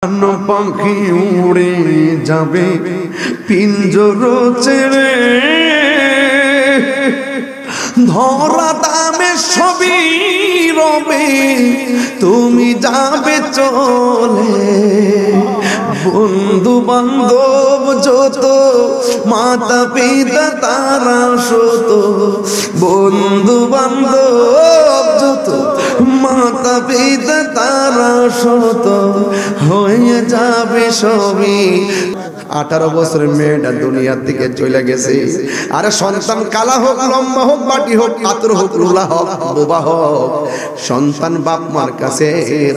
পাখি উড়ে যাবে পিঞ্জর ছেড়ে, ধরা দামে সবই রবে, তুমি যাবে চলে। বন্ধু বান্ধব যত, মাতা পিতা তারা শত, বন্ধু বান্ধব যত, মাতা পিতা তারা শত, হয়ে যাবে সবই। 18 বছরের মেয়েটা দুনিয়ার থেকে চলে গেছে। আরে সন্তান কালা হোক, লম্বা হোক, বাটি হোক, পাতর হোক, রুলা হোক, বোবা হোক, সন্তান বাপ মার কাছে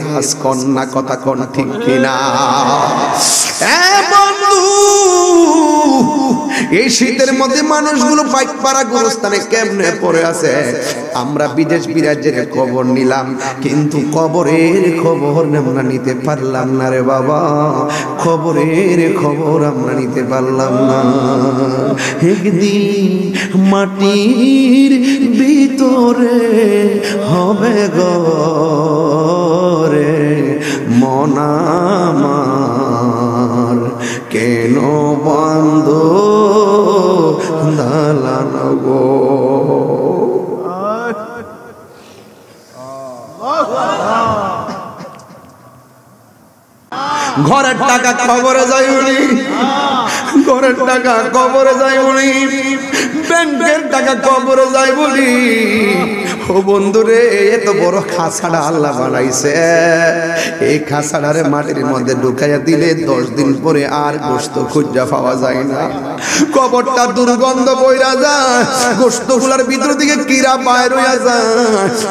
রাজকন্যা। কথা কোন ঠিক কিনা? বন্ধু, এই শীতের মধ্যে মানুষগুলো পাইকপাড়া গোরস্থানে কেমনে পড়ে আছে। আমরা বিদেশ বিরাজ্যের খবর নিলাম, কিন্তু কবরের খবর আমরা নিতে পারলাম না রে বাবা। খবরের খবর আমরা নিতে পারলাম না। একদিন মাটির ভিতরে হবে ঘরে মন আমার, কেন বন্ধ দালান গো। ঘরের টাকা কবরে যায় উনি, ঘরের টাকা কবরে যায় উনি, ব্যাংকের টাকা কবরে যায় বলি। ও বন্ধুরে, এত বড় খাসাড়া আল্লাহ বানাইছে, এই খাসাড়ারে মাটির মধ্যে ঢুকাইয়া দিলে 10 দিন পরে আর গোশত খুঁজা পাওয়া যায় না। কবরটা দুর্গন্ধ বইরা যায়, গোশতগুলার ভিতর দিকে কিরা বাইর হইয়া যায়।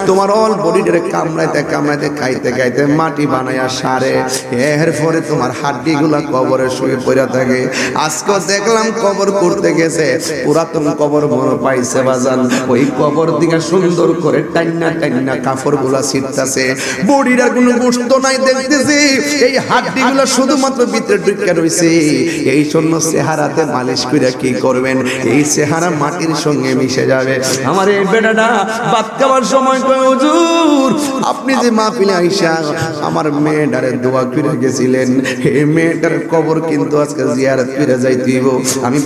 তোমার অল বডিটারে কামড়াইতে কামড়াইতে, খাইতে খাইতে মাটি বানাইয়া সারে। এরপরে তোমার হাড্ডিগুলা কবরে শুয়ে পড়ে থাকে। আজকে দেখলাম কবর করতে গেছে, পুরাতন কবর মনে পাইছে বাজান। ওই কবর দিকে সুন্দর করে টাইনা টাইনা কাপড় গুলা ছিটতাছে, বডির আর কোনো গোশত নাই দেখতেছি। এই হাড্ডিগুলো শুধুমাত্র ভিতরে ঢুকে রইছে। এই জন্য চেহারাতে মালিশ করে কি করবেন, এই চেহারা মাটির সঙ্গে মিশে যাবে। আমার এই বেটাটা ভাত খাওয়ার সময় কয়, হুজুর আপনি যে মাহফিলে আইসা আমার মেয়েটারে দোয়া করে গেছিলেন, এই মেয়েটার কবর কিন্তু আজকে জিয়ারত করে যাইতেইব। আমি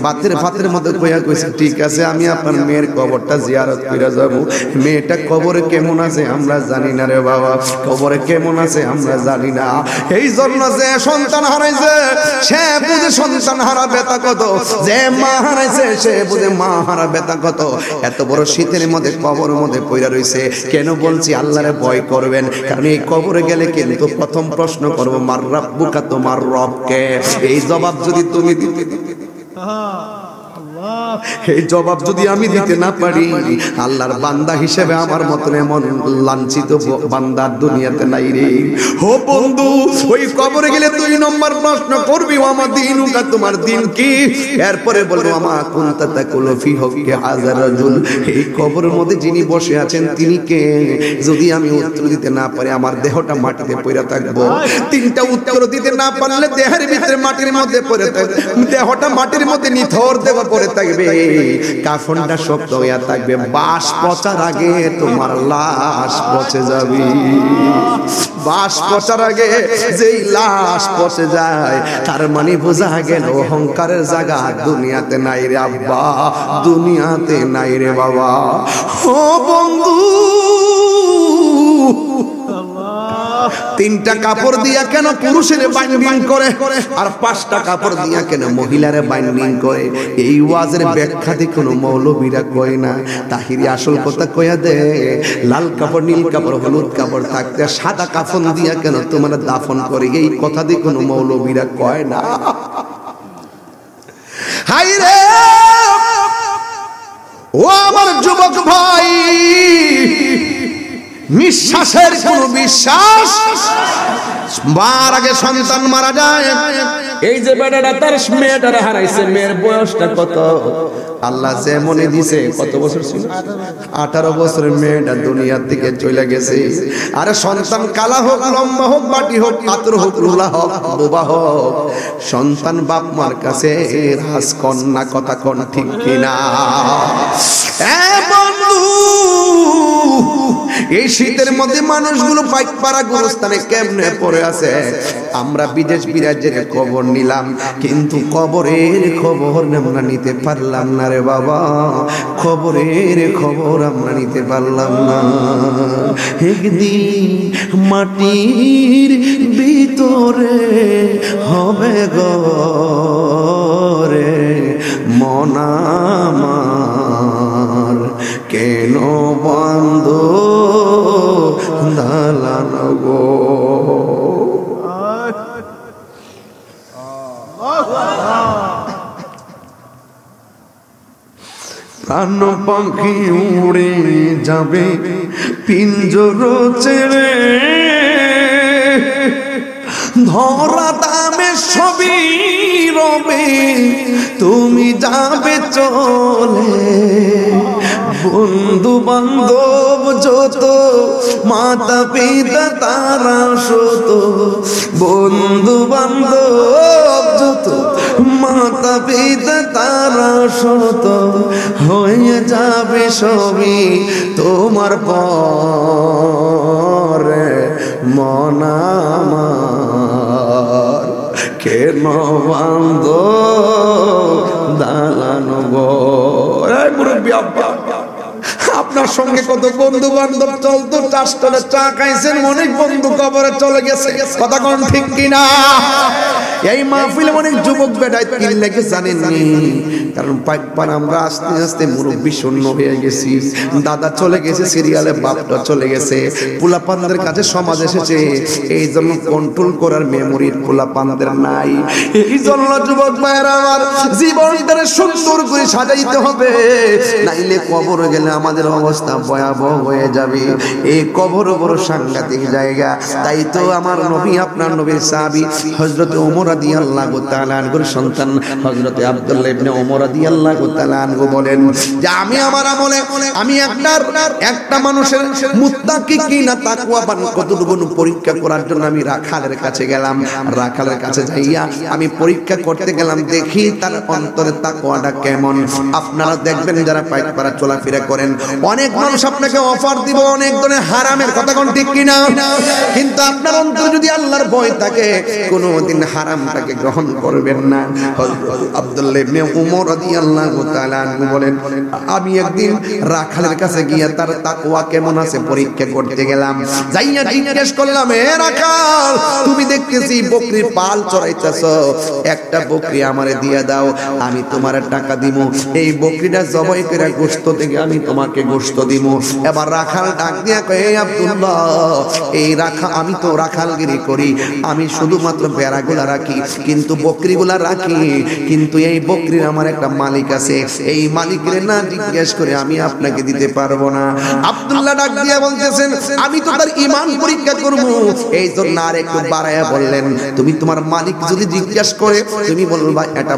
ভাতের মধ্যে কইয়া কইছি, ঠিক আছে আমি আপনার মেয়ের কবরটা জিয়ারত করে যাব। মেয়েটা কবরে কেমন আছে আমরা জানি না রে বাবা, কবরে কেমন আছে আমরা জানি না। এই জন্য যে সন্তান হারাইছে সে বুঝে সন্তান হারা ব্যথা কত, যে মা হারাইছে সে বুঝে মা হারা ব্যথা কত। এত বড় শীতের মধ্যে কবর মধ্যে পইরা রইছে। কেন বলছি আল্লাহরে ভয় করবেন, কারণ এই কবরে গেলে কিন্তু প্রথম প্রশ্ন করব, মার রাব্বুকা, তোমার রব কে? এই জবাব যদি তুমি দিতে, এই জবাব যদি আমি দিতে না পারি, আল্লাহর বান্দা হিসেবে আমার মতন এমন লাঞ্ছিত বান্দা দুনিয়াতে নাই রে। ও বন্ধু, ওই কবরে গেলে 2 নম্বর প্রশ্ন করবি, আমার দিনুকা, তোমার দিন কি? এরপরে বলবো, আমা কুনতা তাকুলু ফি হক্কি হাযার রাজুল, এই কবরের মধ্যে যিনি বসে আছেন তিনি কে? যদি আমি উত্তর দিতে না পারি, আমার দেহটা মাটিতে পড়ে থাকবো। 3টা উত্তর দিতে না পারলে দেহের ভিতরে মাটির মধ্যে পড়ে থাকবে, দেহটা মাটির মধ্যে নিথর দেহ পড়ে থাকবে, কাফনটা শক্ত হইয়া থাকবে। বাঁশ পচার আগে তোমার লাশ পচে যাবে। বাঁশ পচার আগে যেই লাশ পচে যায়, তার মানে বোঝা গেল অহংকারের জায়গা দুনিয়াতে নাই রে আব্বা, দুনিয়াতে নাই রে বাবা। ও বন্ধু, 3টা কাপড় দিয়া কেন পুরুষের বাইন্ডিং করে, আর 5টা কাপড় দিয়া কেন মহিলারে বাইন্ডিং করে? এই ওয়াজের ব্যাখ্যাতে কোনো মৌলবীরা কয় না। তাহিরি আসল কথা কইয়া দে, লাল কাপড়, নীল কাপড়, হলুদ কাপড় থাকতে সাদা কাফন দিয়া কেন তোমরা দাফন করে? এই কথা দিয়ে কোনো মৌলবীরা কয় না। হাই রে ও আমার যুবক ভাই, নিঃশ্বাসের কোন বিশ্বাস, মার আগে সন্তান মারা যায়। এই যে বেটাটা তার মেয়েটারে হারাইছে, মেয়ের বয়সটা কত? আল্লাহ যেমনই দিছে। কত বছর ছিল? 18 বছরের মেয়েটা দুনিয়ার থেকে চলে গেছে। আরে সন্তান কালা হোক, লম্বা হোক, বাটি হোক, পাতর হোক, রুলা হোক, বোবা হোক, সন্তান বাপ মার কাছে রাজকন্যা। কথা কোন ঠিক কিনা? বন্ধু, এই শীতের মধ্যে মানুষগুলো পাইকপাড়া গোরস্থানে কেমনে পড়ে আছে। আমরা বিদেশ বিরাজ্যের খবর নিলাম, কিন্তু কবরের খবর আমরা নিতে পারলাম না রে বাবা, খবরের খবর আমরা নিতে পারলাম না। একদিন মাটির ভিতরে হবে ঘরে মন আমার, কেন বন্ধ দালান গো। প্রাণ পাখি উড়ে যাবে পিঞ্জর ছেড়ে, ধরা দামে সবই রবে তুমি যাবে চলে। বন্ধু বান্ধব যত মাতা পিতা তারা শত, বন্ধু বান্ধব যত মাতা পিতা তারা শত, হয়ে যাবে সবই তোমার পরে মন আমার, কেন বান্ধ দালান গো। মুরব্বী আব্বা, আপনার সঙ্গে কত বন্ধু বান্ধব চলতো, চাষতলে চা খাইছেন, অনেক বন্ধু কবরে চলে গেছে, কথা কোন ঠিক কিনা? এই মাহফিলে অনেক যুবক বেড়ায় কি লেগে জানেননি, কারণ পাইকপাড়া আমরা আস্তে আস্তে মুরব্বী শূন্য হয়ে গেছি। দাদা চলে গেছে সিরিয়ালে, বাপটা চলে গেছে, পোলাপানদের কাছে সমাজ এসেছে, এই জন্য কন্ট্রোল করার মেমোরি পোলাপানদের নাই। এই জন্য যুবক ভাইয়েরা আমার, জীবনটারে সুন্দর করে সাজাইতে হবে, নাইলে কবর গেলে আমাদের অবস্থা ভয়াবহ হয়ে যাবে। এই কবর বড় সাংঘাতিক জায়গা। তাই তো আমার নবী, আপনার নবীর সাহাবী হযরত ওমর রাদিয়াল্লাহু তাআলা আনহুর সন্তান হযরত আব্দুল্লাহ ইবনে ওমর রাদিয়াল্লাহু তাআলা আনহু বলেন যে আমি আমার আমলে আমি একটা মানুষের মুত্তাকি কিনা তাকওয়াবান কতটুকু পরীক্ষা করার জন্য আমি রাখালের কাছে গেলাম। রাখালের কাছে যাইয়া আমি পরীক্ষা করতে গেলাম, দেখি তার অন্তরে তাকওয়াটা কেমন। আপনারা দেখবেন যারা পাইকপাড়া চলাফেরা করেন, অনেক মানুষ আপনাকে অফার দিব অনেক ধরনের হারামের, কথা কোন ঠিক কিনা? কিন্তু আপনার অন্তরে যদি আল্লাহর ভয় থাকে, কোনোদিন হারামটাকে গ্রহণ করবেন না। হযরত আব্দুল্লাহ ইবনে ওমর রাদিয়াল্লাহু তাআলা আনহু বলেন আমি একদিন রাখালের কাছে গিয়া তার তাকওয়া কেমন আছে পরীক্ষা করতে গেলাম। যাইয়া জিজ্ঞেস করলাম, হে রাখাল, তুমি দেখতেছি বকরির পাল চড়াইতেছো, একটা বকরি আমারে দিয়া দাও, আমি তোমার টাকা দিব, এই বকরিটা জবাই করে গোশত থেকে আমি তোমাকে গোশত দিব। এবার রাখাল ডাক দিয়া কয়, হে আব্দুল্লাহ, এই রাখা আমি তো রাখালগিরি করি, আমি শুধুমাত্র বেড়াগুলা রাখি, কিন্তু বকরিগুলা রাখি, কিন্তু এই বকরির আমার একটা মালিক আছে, এই মালিকের না জিজ্ঞেস করে আমি আপনাকে দিতে পারবো না। আব্দুল্লাহ ডাক দিয়া বলতেছেন, আমি তো তার ঈমান পরীক্ষা করব, এই জন্য আর একটু বাড়ায়া বললেন, তুমি তোমার মালিক যদি জিজ্ঞেস করে তুমি বলবা এটা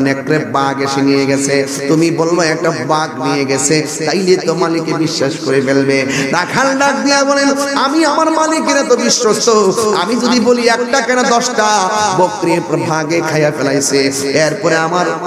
নেকড়ে বাঘ এসে নিয়ে গেছে, তুমি বলবা একটা বাঘ নিয়ে গেছে, তাইলে তো মালিকে বিশ্বাস করে ফেলবে। রাখাল ডাক দিয়া বলেন, আমি আমার মালিকের তো বিশ্বস্ত, আমি যদি বলি একটা কেন 10টা বকরি ভাগে খাইয়া ফেলাইছে, এরপরে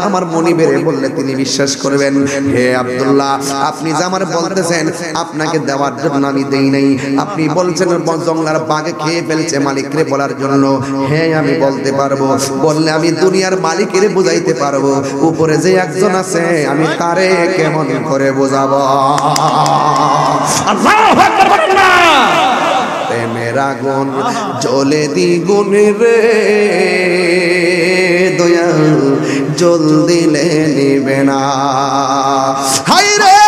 আমার মনিবেরে বললে তিনি বিশ্বাস করবেন। হে আব্দুল্লাহ, আপনি যে আমার বলতেছেন আপনাকে দেওয়ার জন্য আমি দেই নাই, আপনি বলছেন জঙ্গলার বাঘে খেয়ে ফেলছে মালিকরে বলার জন্য, হ্যাঁ আমি বলতে পারবো, বললে আমি দুনিয়ার মালিকের বুঝাইতে পারবো, উপরে যে একজন আছে আমি তারে কেমন করে বোঝাবো। আল্লাহু আকবার। প্রেমের আগুন জ্বলে দ্বিগুণ রে, দয়াল জল দিলে নিবে না। হাই রে,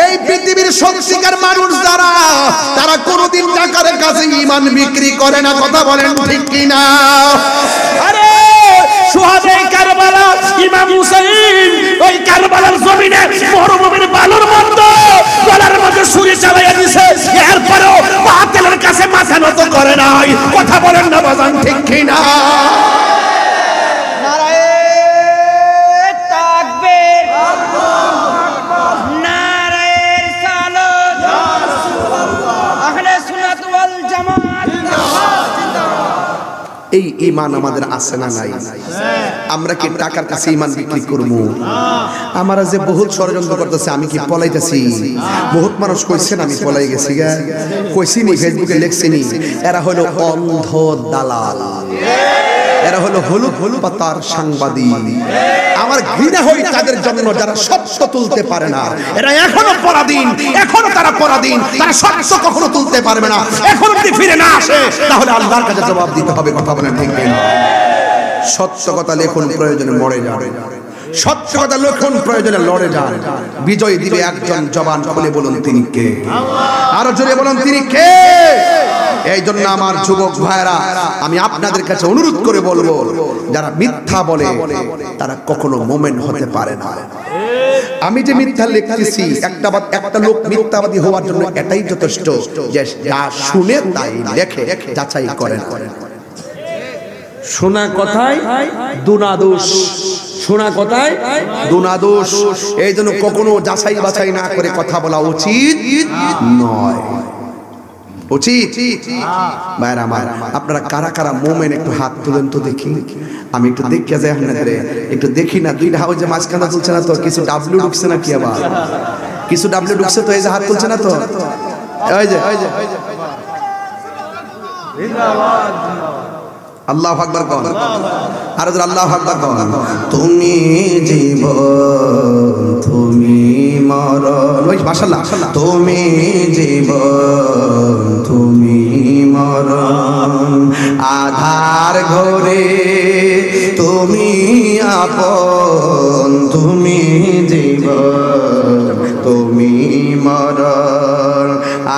এই পৃথিবীর সত্যিকার মানুষ যারা, তারা কোনোদিন টাকার কাছে ঈমান বিক্রি করে না, কথা বলেন ঠিক কিনা? আরে সুহাদায়ে কারবালা ইমাম হুসাইন ওই কারবালার জমিনে মরুভূমির বালুর মতো গলার মধ্যে ছুরি চালাইয়া দিয়েছে, এরপরেও বাতিলের কাছে মাথা নত করে নাই, কথা বলেন না বাজান ঠিক কিনা? এই ঈমান আমাদের আছে না নাই? আমরা কি টাকার কাছে ঈমান বিক্রি করব? আমরা যে বহুত ষড়যন্ত্র করতেছে, আমি কি পলাইতেছি? বহুত মানুষ কইছেন আমি পলাই গেছি গা, কইছিনি, ফেসবুকে লিখছিনি। এরা হলো অন্ধ দালাল, এরা হলো হলুদ পাতার সাংবাদিক। আমার ঘৃণা হয় তাদের জন্য যারা সত্য তুলতে পারে না। এরা এখনো পরাধীন, এখনো তারা পরাধীন, তারা সত্য কখনো তুলতে পারবে না। এখন যদি ফিরে না আসে তাহলে আল্লাহর কাছে জবাব দিতে হবে। কথা বলেন ঠিক কিনা? সত্য কথা লেখুন, প্রয়োজনে মরে যাবে। সত্য কথা লেখুন, প্রয়োজনে লড়ে যান। বিজয় দিবে একজন, জবান খুলে বলুন তিনি কে? আরো জোরে বলুন তিনি কে? এই জন্য আমার যুবক ভাইরা, আমি আপনাদের কাছে অনুরোধ করে বলবো, যারা মিথ্যা বলে তারা কখনো মুমিন হতে পারে না। আমি যে মিথ্যা লিখতেছি, একটা লোক মিথ্যাবাদী হওয়ার জন্য এটাই যথেষ্ট যে যা শুনে তাই লেখে, যাচাই করেন। শোনা কথায় দুনাদোষ, শোনা কথায় দুনাদোষ। এই জন্য কখনো যাচাই বাছাই না করে কথা বলা উচিত নয়। উচিত ভাইরা আমার, আপনারা কারা কারা মুমিন একটু হাত তুলেন তো দেখি। আমি একটু দেখে যাই আপনাদের, একটু দেখি না। দুইটা হাউজে মাঝখানে তুলছে না তো? কিছু ডাব্লিউ ঢুকছে না কি? আবার কিছু ডাব্লিউ ঢুকছে তো? এই যে হাত তুলছে না তো? ওই যে আল্লাহু আকবার কোন, আর আল্লাহু আকবার কোন। তুমি জীবন, তুমি মরণ, ওই মাশাআল্লাহ। তুমি জীবন, তুমি মরণ, আধার ঘরে তুমি আপন। তুমি জীবন, তুমি মরণ,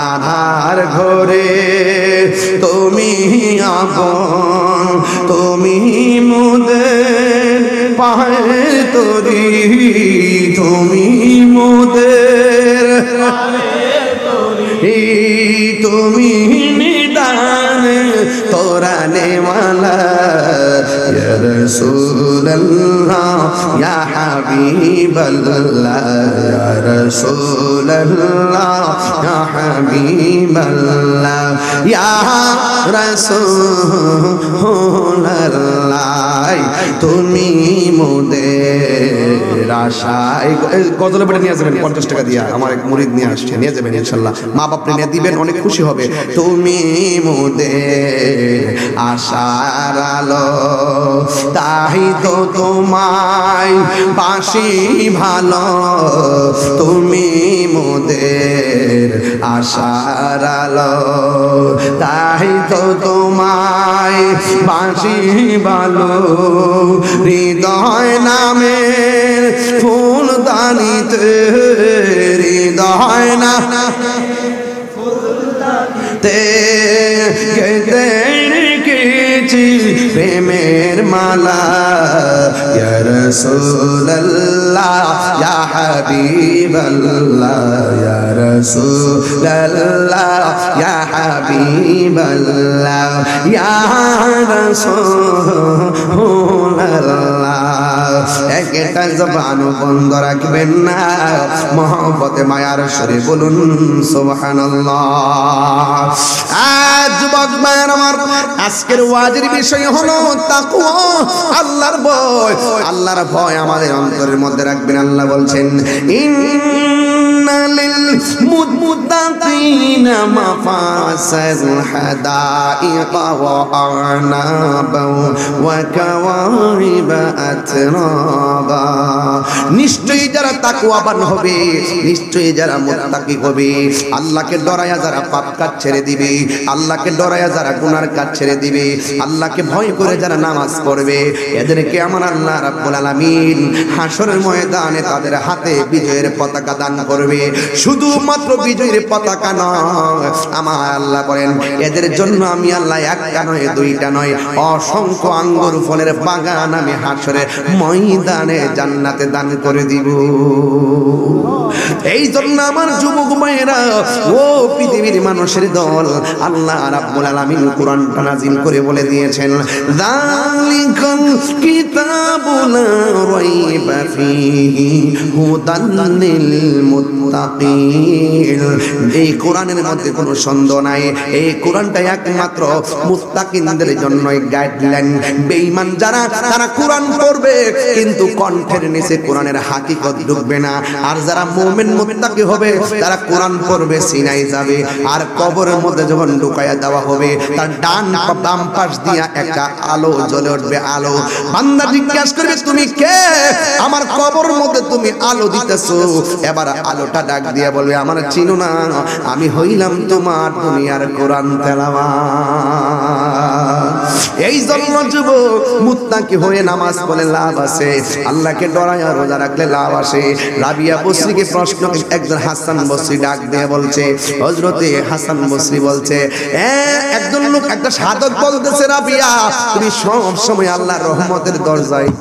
আধার ঘরে তুমি আপন। তুমি মোদের পায়ের তরি, তুমি মোদের তুমি নিদান তোরানে মালা। ইয়া রাসূলুল্লাহ ইয়া হাবিবাল্লাহ, ইয়া রাসূলুল্লাহ ইয়া হাবিবাল্লাহ, ইয়া রাসূলুল্লাহ তুমি মোদের আশায়। গজলে বেটে নিয়ে যাবেন 50 টাকা দিয়া, আমার এক মুরিদ নিয়ে আসছে, নিয়ে যাবেন ইনশাআল্লাহ। মা বাপ নিয়ে দিবেন, অনেক খুশি হবে। তুমি মোদের আশার আলো, তাই তো তোমায় বাসি ভালো। তুমি মোদের আশার আলো, তাই তো তোমায় বাসি ভালো। হৃদয় নামের ফুল দানিতে, হৃদয় না গেতে রেখেছি প্রেমের মালা। ইয়া রাসূলুল্লাহ ইয়া হাবিবাল্লাহ, ইয়া রাসূলুল্লাহ ইয়া হাবিবাল্লাহ, ইয়া রাসূলুল্লাহ। একটা জবান বন্ধ রাখবেন না, মহব্বতে মায়ার সুরে বলুন সুবহানাল্লাহ। যুবক ভাইরা আমার, আজকের ওয়াজের বিষয় হলো তাকওয়া, আল্লাহর ভয়। আল্লাহর ভয় আমাদের অন্তরের মধ্যে রাখবেন। আল্লাহ বলছেন, ইন্নালিল মুত্তাকিনা মাফাসাল হাদাইকা ওয়া আনাবা ওয়া কাওয়াইবা আতরাবা। নিশ্চয়ই যারা তাকওয়াবান হবে, নিশ্চয়ই যারা মুত্তাকি হবে, আল্লাহকে ডরায়া যারা পাপ কাজ ছেড়ে দিবে, আল্লাহকে ডরায়া যারা গুনার কাজ ছেড়ে দিবে, আল্লাহকে ভয় করে যারা নামাজ পড়বে, এদেরকে আমার আল্লাহ রাব্বুল আলামিন হাসরের ময়দানে তাদের হাতে বিজয়ের পতাকা দান করবে। শুধুমাত্র বিজয়ের পতাকা নয়, আমার আল্লাহ বলেন এদের জন্য আমি আল্লাহ একটা নয়, দুইটা নয়, অসংখ্য আঙ্গুর ফলের বাগান আমি হাসরের ময়দানে জান্নাতে দান করে দিব। এই জন্য আমার যুবক ভাইয়েরা, ও পৃথিবীর মানুষের দল, আল্লাহ রাব্বুল আলামিন কোরআনটা নাজিল করে বলে দিয়েছেন, যালিকাল কিতাবু লা রাইবা ফীহি হুদান লিল মুত্তাকিন। মুত্তাকিন। এই কোরআনের মধ্যে কোনো সন্দেহ নাই, এই কোরআনটা একমাত্র মুত্তাকিনদের জন্য গাইডলাইন। বেঈমান যারা তারা কোরআন পড়বে কিন্তু কণ্ঠের নিচে কোরআনের হাকিকত ঢুকবে না। আর যারা মুমিন মুত্তাকি হবে তারা কোরআন পড়বে, সিনাই যাবে। আর কবরের মধ্যে যখন ঢুকায়া দেওয়া হবে তার ডান বাম পাশ দিয়া একটা আলো জ্বলে উঠবে, আলো। বান্দা জিজ্ঞাসা করবে তুমি কে? আমার কবরের মধ্যে তুমি আলো দিতেছো। এবার আলোটা ডাক দিয়া বলবে আমার চিনো না, আমি হইলাম তোমার দুনিয়ার কোরআন তেলাওয়াত। এই জন্য যুবক মুত্তাকি হয়ে নামাজ পড়লে লাভ আছে, আল্লাহকে ডরায়া রোজা রাখলে লাভ আসে। রাবিয়া বসরিকে প্রশ্ন একজন হাসান বসরি ডাক দিয়ে বলছে, হযরতে হাসান বসরি বলছে একজন লোক একটা সাধক বলতেছে রাবিয়া তুমি সব সময় আল্লাহর রহমতের দরজায়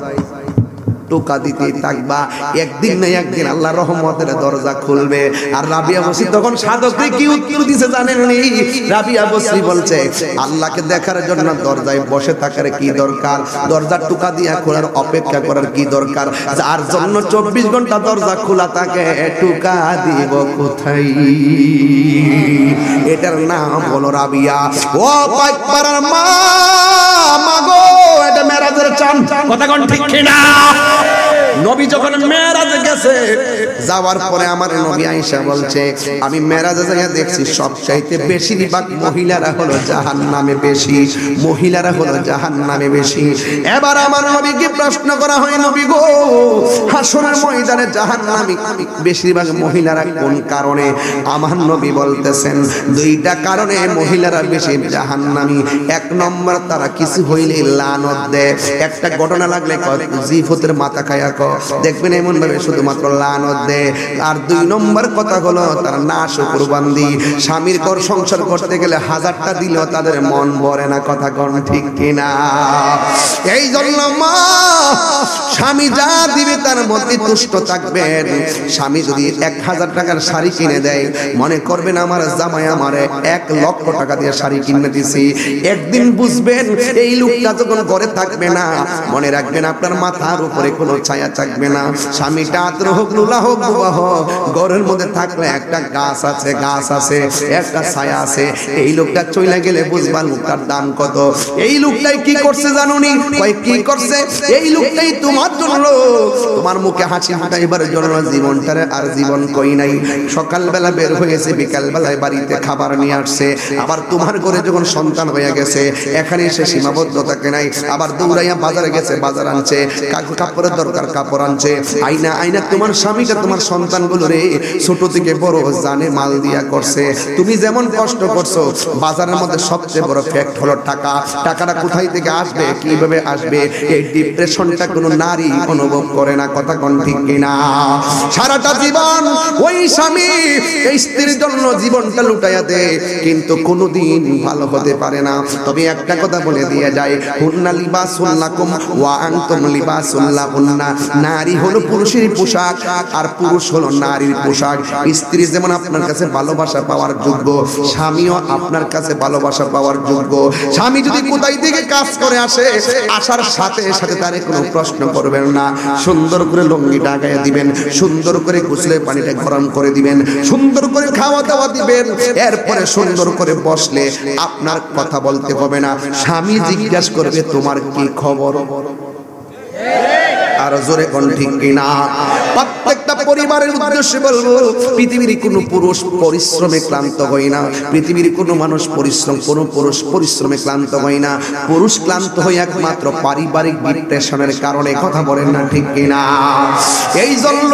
টোকা দিতে থাকবা, একদিন না একদিন আল্লাহ রহমতের দরজা খুলবে। আর রাবিয়া বসরি তখন সাধককে কি উত্তর দিছে জানেন নি? রাবিয়া বসরি বলছে আল্লাহকে দেখার জন্য দরজায় বসে থাকার কি দরকার, দরজার টোকা দিয়া খোলার অপেক্ষা করার কি দরকার? যার জন্য 24 ঘন্টা দরজা খোলা থাকে টোকা দিব কোথায়? এটার নাম হলো রাবিয়া। ও পাইকপাড়ার মা মাগো, এটা মেরাজের চাঁদ, কথা কোন ঠিক কিনা? নবী যখন মেরাজে গেছে, যাওয়ার পরে আমার নবী আয়েশা বলছে আমি মেরাজে যাইয়া দেখছি সবচাইতে বেশিরভাগ মহিলারা হলো জাহান্নামে বেশি, মহিলারা হলো জাহান্নামে বেশি। এবার আমার নবীকে প্রশ্ন করা হয় নবী গো হাসরের ময়দানে জাহান্নামী বেশিরভাগ মহিলারা কোন কারণে? আমার নবী বলতেছেন দুইটা কারণে মহিলারা বেশি জাহান্নামী। এক নম্বর তারা কিছু হইলে লানত দেয়, একটা ঘটনা লাগলে জিফতের মাথা খায়া দেখবেন এমন ভাবে শুধুমাত্র লানত দেয়। আর দুই নম্বর কথা হলো তারা নাশকরবান্দি, স্বামীর ঘর সংসার করতে গেলে 1000টা দিলেও তাদের মন ভরে না, কথা কোন ঠিক কিনা? এই জন্য মা স্বামী যা দিবে তার মধ্যে তুষ্ট থাকবেন। স্বামী যদি 1000 টাকার শাড়ি কিনে দেয় মনে করবেন আমার জামাই আমারে 1 লক্ষ টাকা দিয়ে শাড়ি কিনে দিছি। একদিন বুঝবেন এই লোকটা যখন ঘরে থাকবে না, মনে রাখবেন আপনার মাথার উপরে কোনো ছায়া থাকবে না। স্বামীটা আত্র হোক লুলা হোক বুবা হোক, ঘরের মধ্যে থাকলে একটা গাছ আছে, গাছ আছে, একটা ছায়া আছে। এই লোকটা চলে গেলে বুঝবা লোকটার দাম কত। এই লোকটাই কি করছে জানুনি? কই কি করছে? এই লোকটাই তোমার জন্য, তোমার মুখে হাসি ফুটাইবার জন্য জীবনটারে আর জীবন কই নাই। সকালবেলা বের হয়েছে, বিকাল বেলায় বাড়িতে খাবার নিয়ে আসছে। আবার তোমার ঘরে যখন সন্তান হয়ে গেছে এখানে এসে সীমাবদ্ধ থাকে নাই, আবার দৌড়াইয়া বাজারে গেছে, বাজার আনছে, কাপড়ের দরকার কাপড় আনছে। আইনা আইনা তোমার স্বামীটা তোমার সন্তানগুলো রে ছোট থেকে বড় জানে মাল দিয়া করছে। তুমি যেমন কষ্ট করছো, বাজারের মধ্যে সবচেয়ে বড় ফ্যাক্ট হলো টাকা। টাকাটা কোথায় থেকে আসবে, কিভাবে আসবে, এই ডিপ্রেশনটা কোনো নারী অনুভব করে না, কথা কোন ঠিক কিনা? সারাটা জীবন ওই স্বামী এই স্ত্রীর জন্য জীবনটা লুটাইয়া দেয় কিন্তু কোনোদিন ভালো হতে পারে না। তবে একটা কথা বলে দিয়ে যায়, হুন্না লিবাসুল লাকুম ওয়া আনতুম লিবাসুল লাহুন্না। নারী হলো পুরুষের পোশাক আর পুরুষ হলো নারীর পোশাক। স্ত্রী যেমন আপনার কাছে ভালোবাসা পাওয়ার যোগ্য, স্বামীও আপনার কাছে ভালোবাসা পাওয়ার যোগ্য। স্বামী যদি কোথায় থেকে কাজ করে আসে, আসার সাথে সাথে তারে কোনো প্রশ্ন করবেন না, সুন্দর করে লুঙ্গিটা গায়ে দিবেন, সুন্দর করে গোসলের পানিটা গরম করে দিবেন, সুন্দর করে খাওয়া দাওয়া দিবেন। এরপরে সুন্দর করে বসলে আপনার কথা বলতে হবে না, স্বামী জিজ্ঞাসা করবে তোমার কি খবর। আর জোরে কোন ঠিক কিনা? প্রত্যেকটা পরিবারের উদ্দেশ্যে বলবো, পৃথিবীর কোনো পুরুষ পরিশ্রমে ক্লান্ত হয় না, পৃথিবীর কোনো মানুষ কোনো পুরুষ পরিশ্রমে ক্লান্ত হয় না। পুরুষ ক্লান্ত হয় একমাত্র পারিবারিক ডিপ্রেশনের কারণে, কথা বলেন না ঠিক কিনা? এই জন্য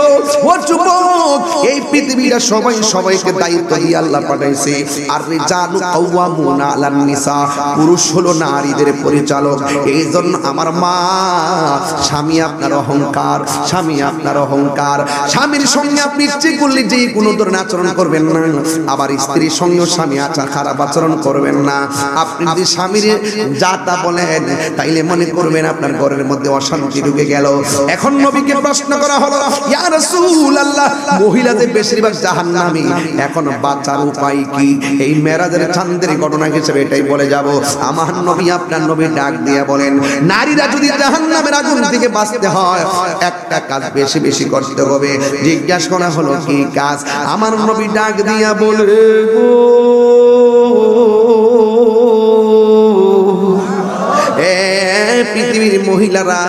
ও যুবক, এই পৃথিবীটা সবাই সবাইকে দায়িত্ব দিয়ে আল্লাহ পাঠাইছে। আর রিজালু কাওয়ামুনা আলান নিসা, পুরুষ হলো নারীদের পরিচালক। এই জন্য আমার মা, স্বামী আপনার অহংকার, স্বামী আপনার অহংকার। স্বামীর সঙ্গে আপনি ইচ্ছে করলে যে কোনো ধরনের আচরণ করবেন না, আবার স্ত্রীর সঙ্গে স্বামী খারাপ আচরণ করবেন না। আপনি যদি স্বামীর যা তা বলেন তাইলে মনে করবেন আপনার ঘরের মধ্যে অশান্তি ঢুকে গেল। এখন নবীকে প্রশ্ন করা হলো, ইয়া রাসূলুল্লাহ, মহিলাদের বেশিরভাগ জাহান্নামী, এখন বাঁচার উপায় কি? এই মেরাজের চাঁদের ঘটনা হিসেবে এটাই বলে যাব। আমার নবী আপনার নবী ডাক দিয়ে বলেন, নারীরা যদি জাহান্নামের আগুন থেকে বাঁচতে হয় একটা কাজ বেশি বেশি করে করতে হবে। জিজ্ঞাসা করা হলো কি কাজ? আমার নবী ডাক দিয়া বলে পৃথিবীর মহিলারা,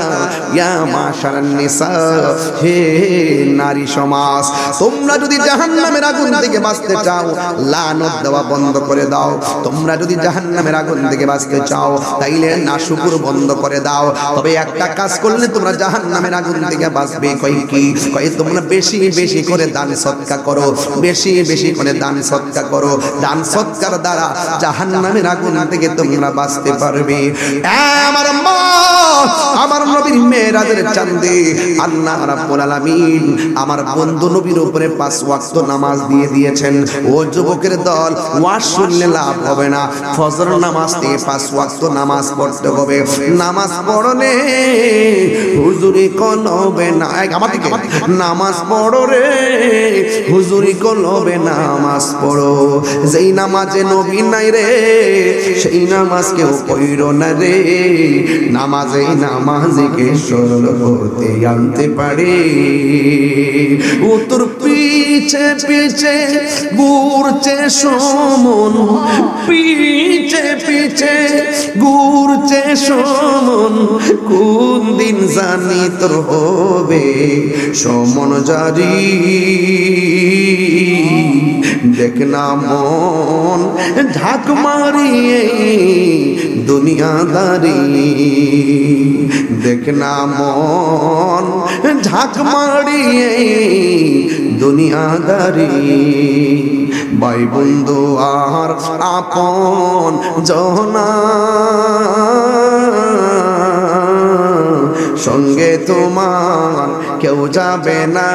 ইয়া মাশারান নিসা, হে নারী সমাজ, তোমরা যদি জাহান্নামের আগুন থেকে বাঁচতে চাও লানত দেওয়া বন্ধ করে দাও। তোমরা যদি জাহান্নামের আগুন থেকে বাঁচতে চাও তাইলে নাশুকুর বন্ধ করে দাও। তবে একটা কাজ করলে তোমরা জাহান্নামের আগুন থেকে বাঁচবে। কই কি? কই তোমরা বেশি বেশি করে দান সদকা করো, বেশি বেশি করে দান সদকা করো। দান সদকার দ্বারা জাহান্নামের আগুন থেকে তোমরা বাঁচতে পারবে। আমার মা, আমার নবীর মেরাজের চাঁদে আল্লাহ রাব্বুল আলামিন আমার বন্ধু নবীর উপরে 5 ওয়াক্ত নামাজ দিয়ে দিয়েছেন। ও যুবকের দল, ওয়াজ শুনলে লাভ হবে না, ফজর নামাজ দিয়ে 5 ওয়াক্ত নামাজ পড়তে হবে। নামাজ পড়লে হুজুরি কলবে না, আমার দিকে নামাজ পড়ো রে, হুজুরি কলবে নামাজ পড়ো। যেই নামাজে নবী নাই রে, সেই নামাজ কেউ পড়ো না রে। নামাজে নামাজকে সরল করতে আনতে পারে। ও তোর পিছে পিছে ঘুরছে সমন, পিছে পিছে ঘুরছে সমন, কোন দিন জানি তোর হবে সমন জারি। দেখ না মন ঝাঁক মারিয়ে দুনিয়াদারি, দেখ না মন ঝাঁক মারিয়ে দুনিয়াদারি। ভাই বন্ধু আর আপন জনা সঙ্গে তোমার কেউ যাবে না,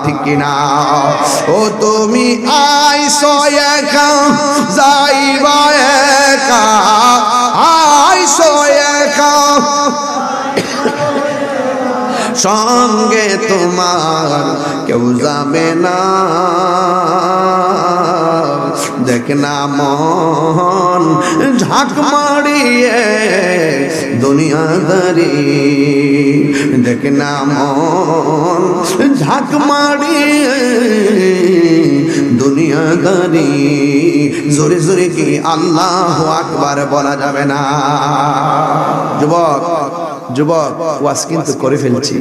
ঠিক কিনা? ও তুমি আইসো একা যাইবা একা, আইসো একা সঙ্গে তোমার কেউ যাবে না। দেখ না মন ঝাঁক মারিয়ে দুনিয়াদারি, দেখ না মন ঝাঁক মারিয়ে দুনিয়াদারি। জোরে জোরে কি আল্লাহু আকবার বলা যাবে না? যুবক যুবক, ওয়াজ কিন্তু করে ফেলছি।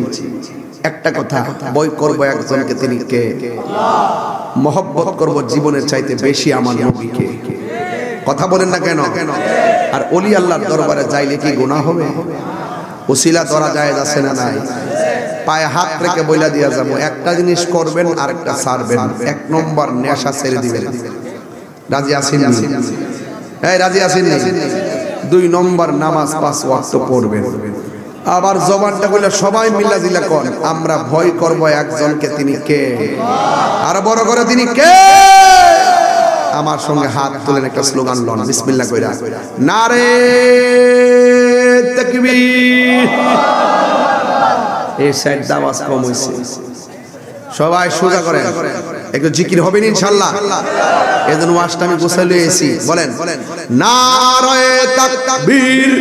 একটা কথা, বই করবো একজনকে, তিনি কে? মহব্বত করব জীবনের চাইতে বেশি আমার নবীকে। কথা বলেন না কেন? আর ওলি আল্লাহর দরবারে যাইলে কি গুনাহ হবে? ওসিলা ধরা যায় আছে না নাই? পায়ে হাত রেখে বইলা দিয়া যাবো, একটা জিনিস করবেন আর একটা ছাড়বেন। 1 নম্বর নেশা ছেড়ে দিবেন। রাজি আছেন? এই রাজি আছেন? 2 নম্বর নামাজ 5 ওয়াক্ত পড়বেন। আবার জবানটা বলে সবাই মিল্লা দিলা কোন, আমরা ভয় করব একজনকে, তিনি কে? আর বড় করে তিনি কে? আমার সঙ্গে হাত তুলেন, একটা স্লোগান লন, বিসমিল্লাহ কইরা, নারে তাকবীর। এই সাইড আওয়াজ কম হইছে, সবাই সোজা করেন, একটু জিকির হবেন ইনশাআল্লাহ। এজন্য ওয়াজটা আমি গোছাই লইছি। বলেন নারে তাকবীর,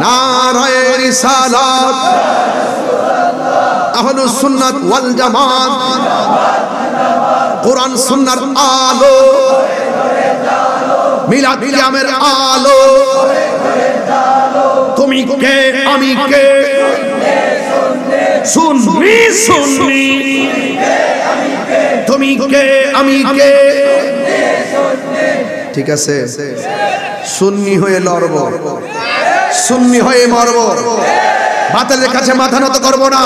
নারে রিসালাত, আহলুস সুন্নাত ওয়াল জামাত, কোরআন সুন্নাহর আলো, মিলাদ কিয়ামের আলো। তুমি কে আমি কে, সুন্নি সুন্নি, তুমি কে আমি কে, ঠিক আছে? সুন্নি হয়ে লড়ব, সুন্নি হয়ে মরব, বাতিলের কাছে মাথা নত করব না,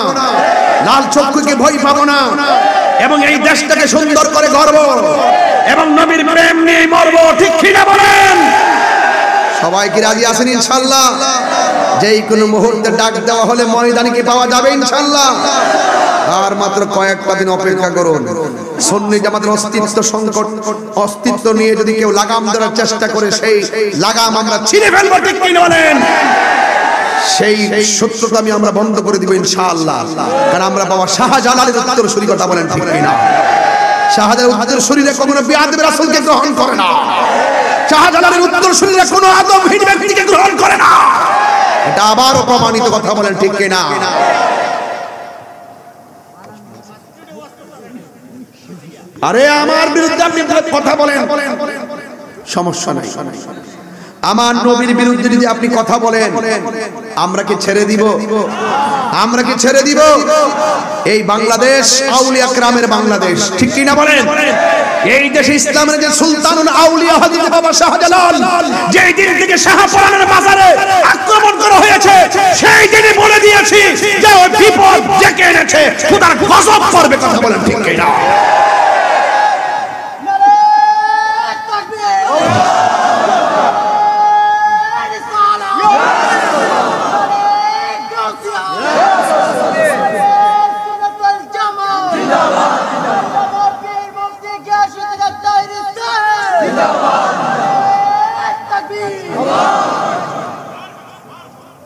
লাল চক্ষুকে ভয় পাবো না, এবং এই দেশটাকে সুন্দর করে গড়ব, এবং নবীর প্রেম নিয়ে মরব। ঠিক কি না বলেন? সবাই কি রাজি আছেন ইনশাআল্লাহ? যেই কোনো মুহূর্তে ডাক দেওয়া হলে ময়দানে কি পাওয়া যাবে ইনশাআল্লাহ? আর মাত্র কয়েকটা দিন অপেক্ষা করুন। সুন্নি জামাতের অস্তিত্ব সংকট, অস্তিত্ব নিয়ে যদি কেউ লাগাম ধরার চেষ্টা করে, সেই লাগাম আমরা ছিঁড়ে ফেলবো। ঠিক কি বলেন? সেই সত্যটা আমরা বন্ধ করে দিব ইনশাআল্লাহ। কারণ আমরা বাবা শাহজালালের উত্তরসূরি, কথা বলেন ঠিক কিনা? শাহজালালের উত্তরসূরিরা কখনো বিআদব রাসূলকে গ্রহণ করে না, শাহজালালের উত্তরসূরিরা কোনো আদমহীন ব্যক্তিকে গ্রহণ করে না। এটা আবারও প্রমাণিত, কথা বলেন ঠিক কিনা? আরে আমার বিরুদ্ধে আপনি কথা বলেন, সমস্যা নাই। আমার নবীর বিরুদ্ধে যদি আপনি কথা বলেন, আমরা কি ছেড়ে দিব? আমরা কি ছেড়ে দিব? এই বাংলাদেশ আউলিয়া কেরামের বাংলাদেশ, ঠিক কি না বলেন? এই দেশে ইসলামের যে সুলতানুল আউলিয়া হযরত বাবা শাহজালাল, যেই দিন থেকে শাহপরানের বাজারে আক্রমণ করা হয়েছে, সেই দিনই বলে দিয়েছি যে ওই বিপদ ডেকে এনেছে, খোদার গজব করবে। কথা বলেন, ঠিক কি না?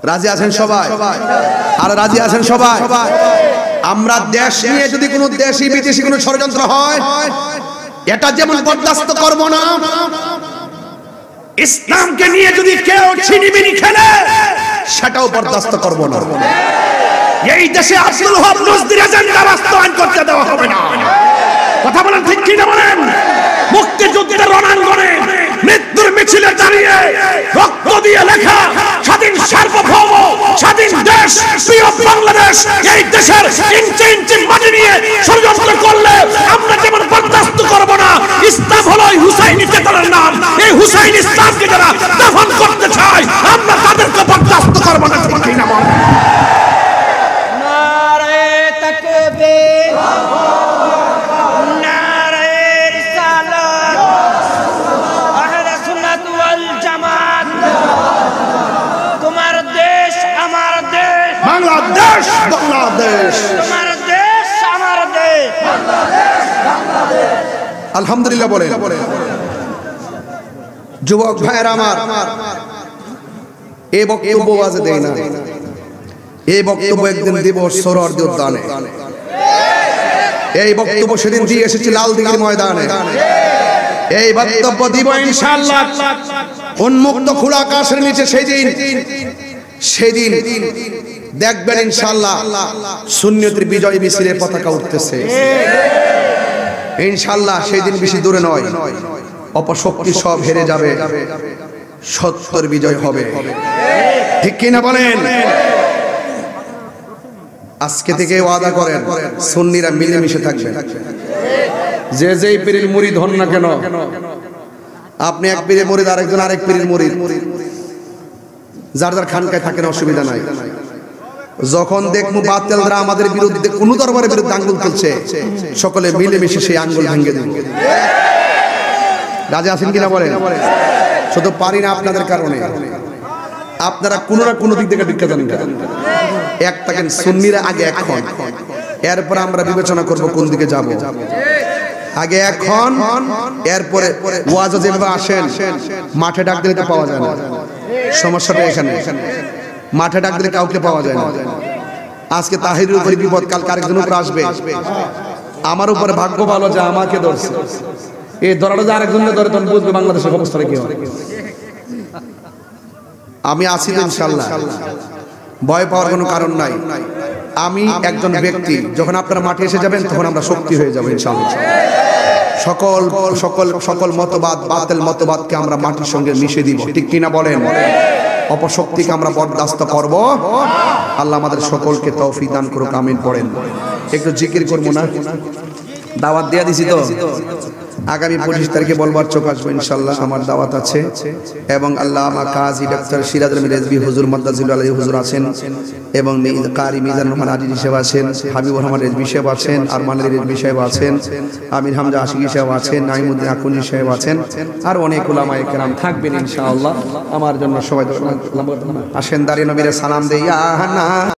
রাজি আছেন সবাই? আর রাজি আছেন সবাই? আমরা দেশ নিয়ে যদি কোনো দেশি বিদেশি কোনো ষড়যন্ত্র হয়, এটা যেমন বরদাস্ত করব না, ইসলামকে নিয়ে যদি কেউ ছিনিমিনি খেলে, সেটাও বরদাস্ত করব না। এই দেশে আব্দুল ওহাব নজরুল এজেন্ডা বাস্তবায়ন করতে দেওয়া হবে না। কথা বলেন, ঠিক কি না বলেন? মুক্তিযুদ্ধের রণাঙ্গনে মৃত্যুর মিছিলে দাঁড়িয়ে রক্ত দিয়ে লেখা স্বাধীন সার্বভৌম স্বাধীন দেশ প্রিয় বাংলাদেশ, এই দেশের ইঞ্চি ইঞ্চি মাটি নিয়ে ষড়যন্ত্র করলে আমরা যেমন বরদাস্ত করব না। ইসলাম হলো হুসাইনি চেতনার নাম। এই হুসাইন ইসলামকে যারা দফন করতে চায়, আমরা তাদেরকে বরদাস্ত করব না। ঠিক কি না বলেন? নারে তাকবীর, নারে রিসালাত, আহলে সুন্নাত ওয়াল জামাত। তোমার দেশ আমার দেশ, বাংলাদেশ বাংলাদেশ, তোমার দেশ আমার দেশ। আলহামদুলিল্লাহ বলেন। যুবক ভাইয়েরা আমার, এই বক্তব্য আজ দেই না, এই বক্তব্য একদিন দিব সোহরাওয়ার্দী উদ্যানে। এই বক্তব্য সেদিন দিয়ে এসেছি লালদিঘির ময়দানে। এই বক্তব্য দিব ইনশাআল্লাহ উন্মুক্ত খোলা আকাশের নিচে। সেদিন দেখবেন ইনশাআল্লাহ সুন্নিয়তের বিজয় মিছিলের পতাকা উঠতেছে ইনশাআল্লাহ। সেদিন বেশি দূরে নয়, অপশক্তি সব হেরে যাবে, সত্যের বিজয় হবে। ঠিক কিনা বলেন? আজকে থেকে ওয়াদা করেন, সুন্নিরা মিলেমিশে থাকবেন। যে যেই পীরের মুরিদ হন না কেন, আপনি এক পীরের মুরিদ, আরেকজন আরেক পীরের মুরিদ, যার যার খানকায় থাকেন, অসুবিধা নাই। যখন দেখবো বাতিলরা আমাদের বিরুদ্ধে কোন দরবারের বিরুদ্ধে আঙ্গুল তুলছে, সকলে মিলেমিশে সেই আঙ্গুল ভেঙে দেব। রাজা আছেন কিনা বলেন? শুধু পারি না আপনাদের কারণে, আপনারা কোনো না কোনো দিক থেকে ভিক্ষা জানেন। এক থাকেন সুন্নিরা আগে এখন, এরপর আমরা বিবেচনা করব কোন দিকে যাব। আগে এখন, এরপরে ওয়াজ যেভাবে আসেন, মাঠে ডাক দিলে তো পাওয়া যায় না। সমস্যাটা এখানে, মাঠে ডাক দিলে কাউকে পাওয়া যায় না। আজকে তাহিরের উপরে বিপদ, কাল আরেকজন উপরে আসবে। আমার উপরে ভাগ্য ভালো যে আমাকে ধরছে, এই ধরাটা যে আরেকজনকে ধরে, তখন বুঝবে বাংলাদেশের অবস্থাটা কি হয়। আমি আছি তো ইনশাআল্লাহ, ভয় পাওয়ার কোনো কারণ নাই। আমি একজন ব্যক্তি, যখন আপনারা মাঠে এসে যাবেন তখন আমরা শক্তি হয়ে যাবো ইনশাআল্লাহ। সকল সকল সকল মতবাদ, বাতিল মতবাদকে আমরা মাটির সঙ্গে মিশে দিব। ঠিক কিনা বলেন? অপশক্তিকে আমরা বরদাস্ত করব। আল্লাহ আমাদের সকলকে তৌফিক দান করুক, আমিন। পড়েন, একটু জিকির করবো না? দাওয়াত দিয়ে দিছি তো, আগামী 25 তারিখে বলবার চোখ আসবো ইনশাআল্লাহ, আমার দাওয়াত আছে। এবং আল্লাহ আমার কাজী ডাক্তার সিরাজ আহমেদ রেজভী হুজুর মাদ্দাজিল আলাইহি হুজুর আছেন, এবং কারি মিজান রহমান আজিজ সাহেব আছেন, হাবিবুর রহমান রেজভী সাহেব আছেন, আরমান আলী রেজভী সাহেব আছেন, আমির হামজা আশিকি সাহেব আছেন, নাইমুদ্দিন আকুঞ্জি সাহেব আছেন, আর অনেক উলামায়ে কেরাম থাকবেন ইনশাআল্লাহ। আমার জন্য সবাই আসেন, দাঁড়িয়ে নবীর সালাম দেই।